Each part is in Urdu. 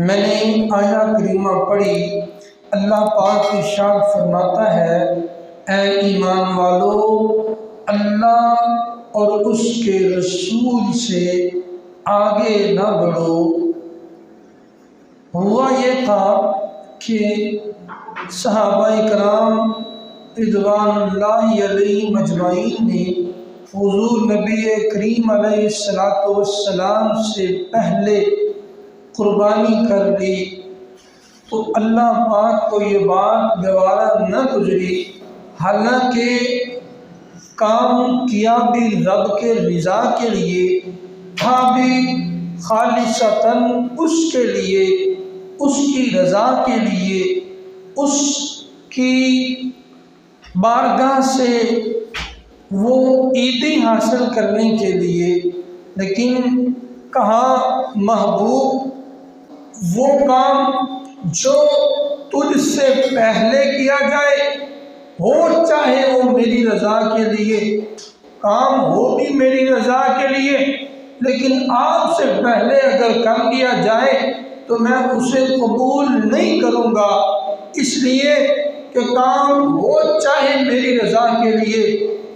میں نے آیا کریمہ پڑھی، اللہ پاک ارشاد فرماتا ہے، اے ایمان والو، اللہ اور اس کے رسول سے آگے نہ بڑھو۔ ہوا یہ تھا کہ صحابہ کرام رضوان اللہ علیہم اجمعین نے حضور نبی کریم علیہ السلام سے پہلے قربانی کر لی، تو اللہ پاک کو یہ بات گوارا نہ گزری، حالانکہ کام کیا بھی رب کے رضا کے لیے تھا، بھی خالصتاً اس کے لیے، اس کی رضا کے لیے، اس کی بارگاہ سے وہ عیدیں حاصل کرنے کے لیے، لیکن کہا محبوب وہ کام جو تجھ سے پہلے کیا جائے، ہو چاہے وہ میری رضا کے لیے، کام ہو بھی میری رضا کے لیے، لیکن آپ سے پہلے اگر کر لیا جائے تو میں اسے قبول نہیں کروں گا، اس لیے کہ کام ہو چاہے میری رضا کے لیے،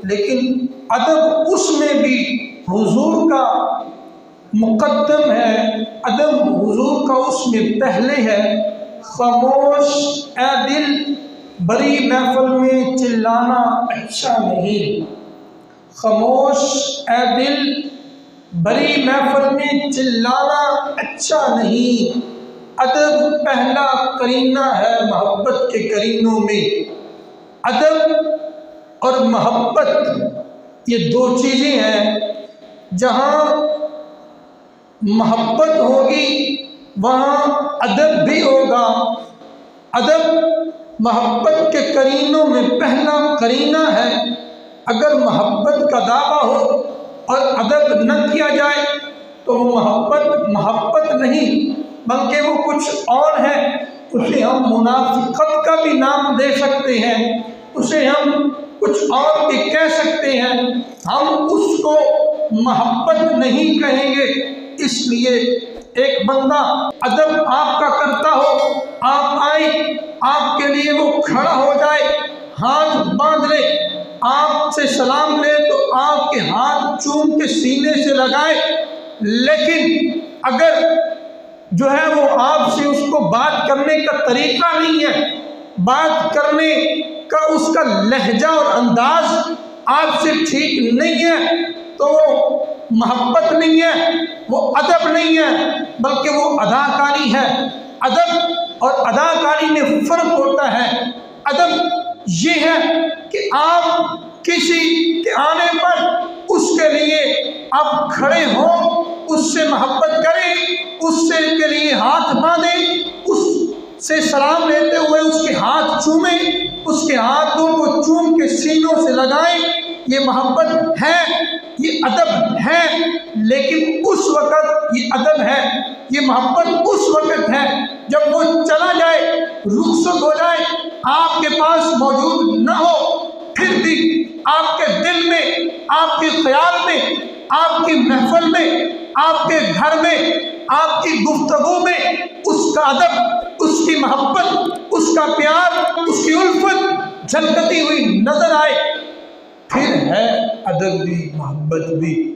لیکن ادب اس میں بھی حضور کا مقدم ہے، ادب حضور کا اس میں پہلے ہے۔ خاموش اے دل، بڑی محفل میں چلانا اچھا نہیں، خاموش اے دل، بڑی محفل میں چلانا اچھا نہیں۔ ادب پہلا قرینہ ہے محبت کے قرینوں میں۔ ادب اور محبت یہ دو چیزیں ہیں، جہاں محبت ہوگی وہاں ادب بھی ہوگا۔ ادب محبت کے قرینوں میں پہلا قرینہ ہے۔ اگر محبت کا دعویٰ ہو اور ادب نہ کیا جائے تو وہ محبت نہیں بلکہ وہ کچھ اور ہے۔ اسے ہم منافقت کا بھی نام دے سکتے ہیں، اسے ہم کچھ اور بھی کہہ سکتے ہیں، ہم اس کو محبت نہیں کہیں گے۔ اس لیے ایک بندہ ادب آپ کا کرتا ہو، آپ آئیں، آپ کے لیے وہ کھڑا ہو جائے، ہاتھ باندھ لے، آپ سے سلام لے تو آپ کے ہاتھ چوم کے سینے سے لگائے، لیکن اگر جو ہے وہ آپ سے اس کو بات کرنے کا طریقہ نہیں ہے، بات کرنے کا اس کا لہجہ اور انداز آپ سے ٹھیک نہیں ہے، تو وہ محبت نہیں ہے، وہ ادب نہیں ہے، بلکہ وہ اداکاری ہے۔ ادب اور اداکاری میں فرق ہوتا ہے۔ ادب یہ ہے کہ آپ کسی کے آنے پر اس کے لیے آپ کھڑے ہوں، اس سے محبت کریں، اس سے کے لیے ہاتھ باندھیں، اس سے سلام لیتے ہوئے اس کے ہاتھ چومیں، اس کے ہاتھوں کو چوم کے سینوں سے لگائیں، یہ محبت ہے، یہ ادب ہے۔ لیکن اس وقت یہ ادب ہے، یہ محبت اس وقت ہے جب وہ چلا جائے، رخصت ہو جائے، آپ کے پاس موجود نہ ہو، پھر بھی آپ کے دل میں، آپ کے خیال میں، آپ کی محفل میں، آپ کے گھر میں، آپ کی گفتگو میں اس کا ادب، اس کی محبت، اس کا پیار، اس کی الفت جھلکتی ہوئی نظر آئے، پھر ہے ادب بھی محبت بھی۔